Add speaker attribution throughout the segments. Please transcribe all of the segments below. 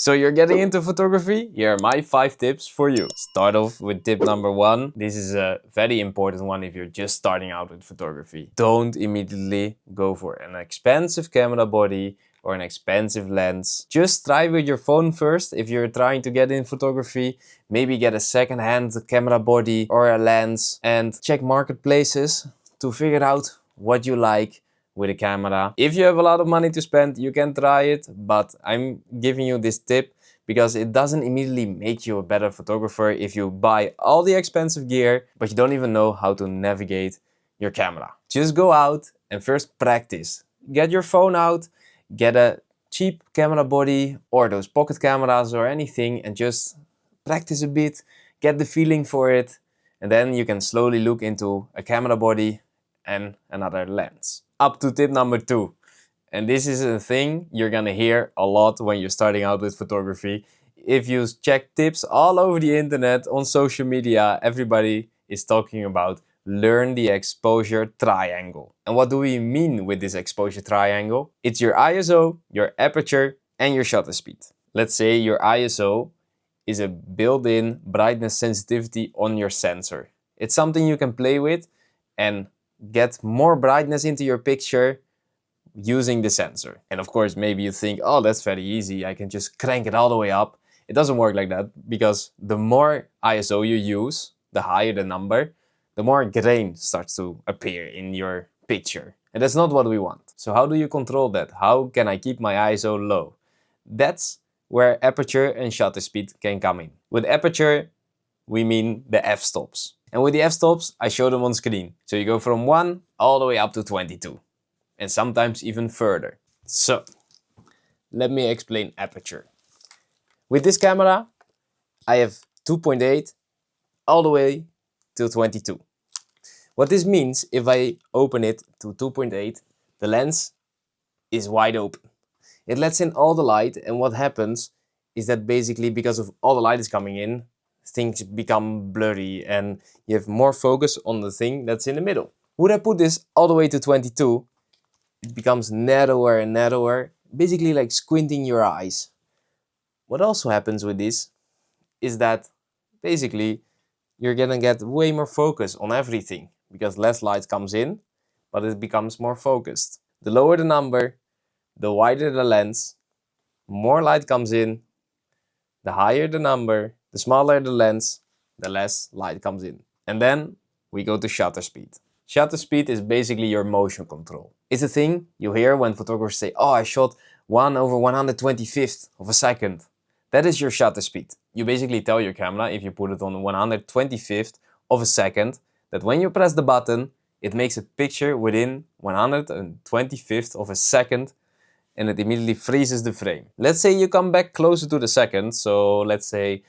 Speaker 1: So you're getting into photography? Here are my 5 tips for you. Start off with tip number 1. This is a very important one if you're just starting out with photography. Don't immediately go for an expensive camera body or an expensive lens. Just try with your phone first if you're trying to get in photography. Maybe get a second-hand camera body or a lens and check marketplaces to figure out what you like with a camera. If you have a lot of money to spend, you can try it, but I'm giving you this tip because it doesn't immediately make you a better photographer if you buy all the expensive gear, but you don't even know how to navigate your camera. Just go out and first practice. Get your phone out, get a cheap camera body or those pocket cameras or anything and just practice a bit, get the feeling for it, and then you can slowly look into a camera body and another lens. Up to tip number 2. And this is a thing you're gonna hear a lot when you're starting out with photography. If you check tips all over the internet, on social media, everybody is talking about learn the exposure triangle. And what do we mean with this exposure triangle? It's your ISO, your aperture, and your shutter speed. Let's say your ISO is a built-in brightness sensitivity on your sensor. It's something you can play with and get more brightness into your picture using the sensor. And of course, maybe you think, oh, that's very easy. I can just crank it all the way up. It doesn't work like that because the more ISO you use, the higher the number, the more grain starts to appear in your picture. And that's not what we want. So how do you control that? How can I keep my ISO low? That's where aperture and shutter speed can come in. With aperture, we mean the f-stops. And with the f-stops, I show them on screen. So you go from 1 all the way up to 22. And sometimes even further. So, let me explain aperture. With this camera, I have 2.8 all the way to 22. What this means, if I open it to 2.8, the lens is wide open. It lets in all the light, and what happens is that basically because of all the light is coming in, things become blurry and you have more focus on the thing that's in the middle. Would I put this all the way to 22, it becomes narrower and narrower, basically like squinting your eyes. What also happens with this is that basically you're gonna get way more focus on everything because less light comes in, but it becomes more focused. The lower the number, the wider the lens, more light comes in, the higher the number, the smaller the lens, the less light comes in. And then we go to shutter speed. Shutter speed is basically your motion control. It's a thing you hear when photographers say, oh, I shot 1/125th of a second. That is your shutter speed. You basically tell your camera, if you put it on 125th of a second, that when you press the button, it makes a picture within 125th of a second and it immediately freezes the frame. Let's say you come back closer to the second. So let's say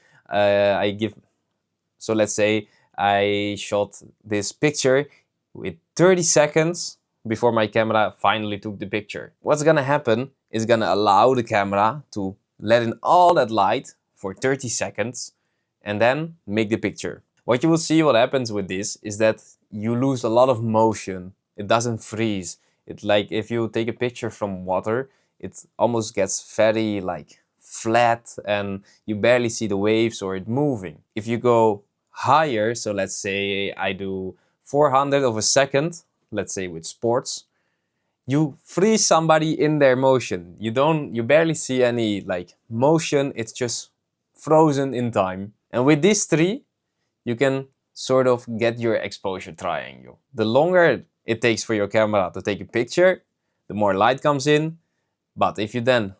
Speaker 1: I shot this picture with 30 seconds before my camera finally took the picture. What's gonna happen is gonna allow the camera to let in all that light for 30 seconds and then make the picture. What you will see what happens with this is that you lose a lot of motion. It doesn't freeze. It's like if you take a picture from water, it almost gets very like flat and you barely see the waves or it moving. If you go higher, so let's say I do 400 of a second, let's say with sports, you freeze somebody in their motion. You barely see any like motion, it's just frozen in time. And with these 3, you can sort of get your exposure triangle. The longer it takes for your camera to take a picture, the more light comes in. But if you then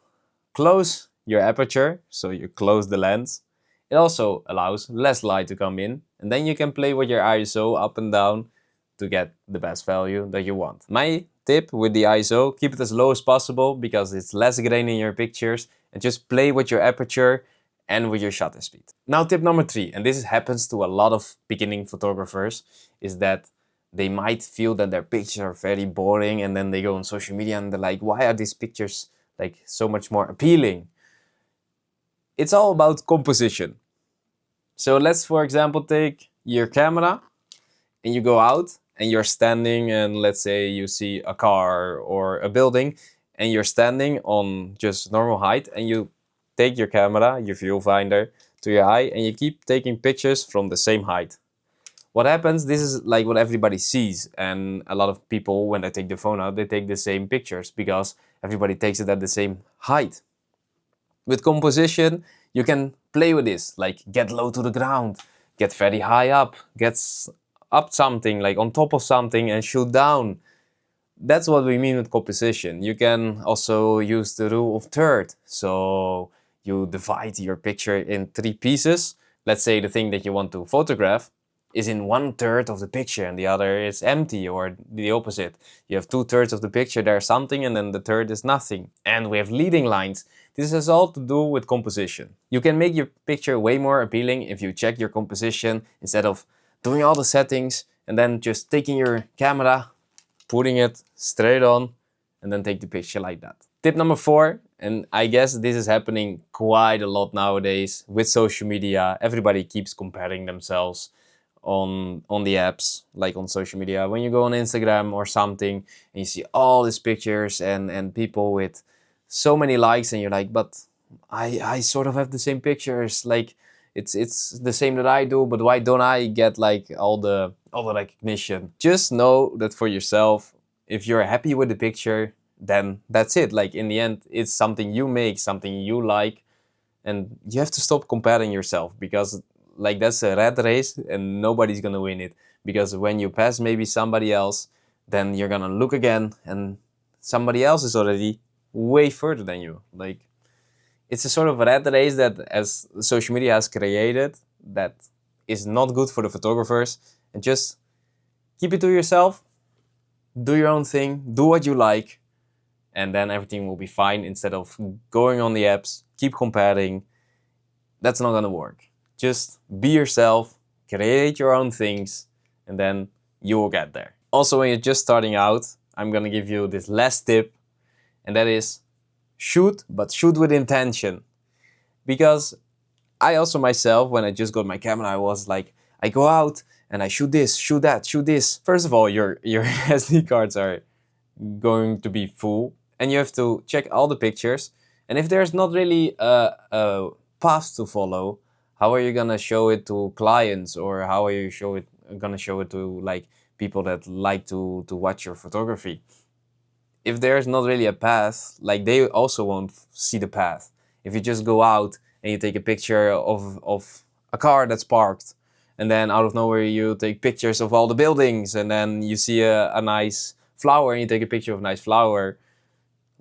Speaker 1: close your aperture, so you close the lens, it also allows less light to come in. And then you can play with your ISO up and down to get the best value that you want. My tip with the ISO, keep it as low as possible because it's less grain in your pictures and just play with your aperture and with your shutter speed. Now tip number 3, and this happens to a lot of beginning photographers, is that they might feel that their pictures are very boring and then they go on social media and they're like, why are these pictures like so much more appealing? It's all about composition. So let's, for example, take your camera and you go out and you're standing and let's say you see a car or a building and you're standing on just normal height and you take your camera, your viewfinder, to your eye, and you keep taking pictures from the same height. What happens, this is like what everybody sees, and a lot of people, when they take the phone out, they take the same pictures because everybody takes it at the same height. With composition, you can play with this, like get low to the ground, get very high up, get up something, like on top of something, and shoot down. That's what we mean with composition. You can also use the rule of third. So you divide your picture in 3 pieces. Let's say the thing that you want to photograph is in 1/3 of the picture and the other is empty, or the opposite. You have 2/3 of the picture, there's something, and then the third is nothing. And we have leading lines. This has all to do with composition. You can make your picture way more appealing if you check your composition instead of doing all the settings and then just taking your camera, putting it straight on, and then take the picture like that. Tip number 4, and I guess this is happening quite a lot nowadays with social media. Everybody keeps comparing themselves on the apps, like on social media. When you go on Instagram or something and you see all these pictures and people with so many likes, and you're like, but I sort of have the same pictures, like it's the same that I do, but why don't I get like all the recognition? Just know that for yourself, if you're happy with the picture, then that's it. Like in the end, it's something you make, something you like, and you have to stop comparing yourself, because like that's a rat race and nobody's gonna win it. Because when you pass maybe somebody else, then you're gonna look again and somebody else is already way further than you. Like it's a sort of rat race that as social media has created that is not good for the photographers. And just keep it to yourself, do your own thing, do what you like, and then everything will be fine, instead of going on the apps, keep comparing. That's not gonna work. Just be yourself, create your own things, and then you will get there. Also, when you're just starting out, I'm gonna give you this last tip, and that is shoot, but shoot with intention. Because I also myself, when I just got my camera, I was like, I go out and I shoot this, shoot that, shoot this. First of all, your SD cards are going to be full, and you have to check all the pictures. And if there's not really a path to follow, how are you gonna show it to clients, or how are you gonna show it to like people that like to watch your photography? If there's not really a path, like they also won't see the path. If you just go out and you take a picture of a car that's parked, and then out of nowhere you take pictures of all the buildings, and then you see a nice flower and you take a picture of a nice flower.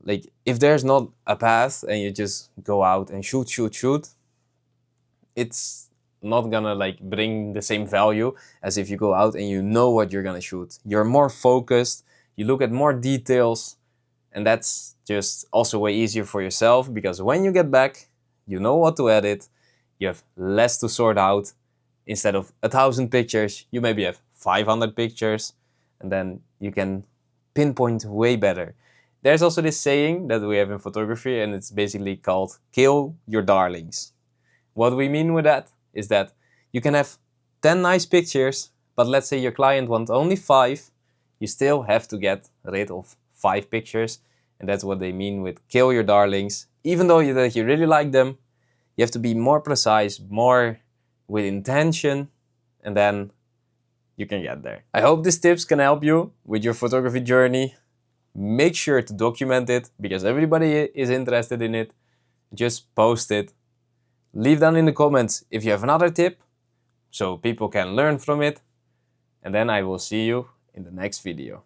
Speaker 1: Like if there's not a path and you just go out and shoot, it's not gonna like bring the same value as if you go out and you know what you're gonna shoot. You're more focused, you look at more details, and that's just also way easier for yourself, because when you get back, you know what to edit, you have less to sort out. Instead of 1,000 pictures, you maybe have 500 pictures, and then you can pinpoint way better. There's also this saying that we have in photography, and it's basically called kill your darlings. What we mean with that is that you can have 10 nice pictures, but let's say your client wants only 5, you still have to get rid of 5 pictures. And that's what they mean with kill your darlings. Even though you really like them, you have to be more precise, more with intention, and then you can get there. I hope these tips can help you with your photography journey. Make sure to document it, because everybody is interested in it. Just post it. Leave down in the comments if you have another tip, so people can learn from it. And then I will see you in the next video.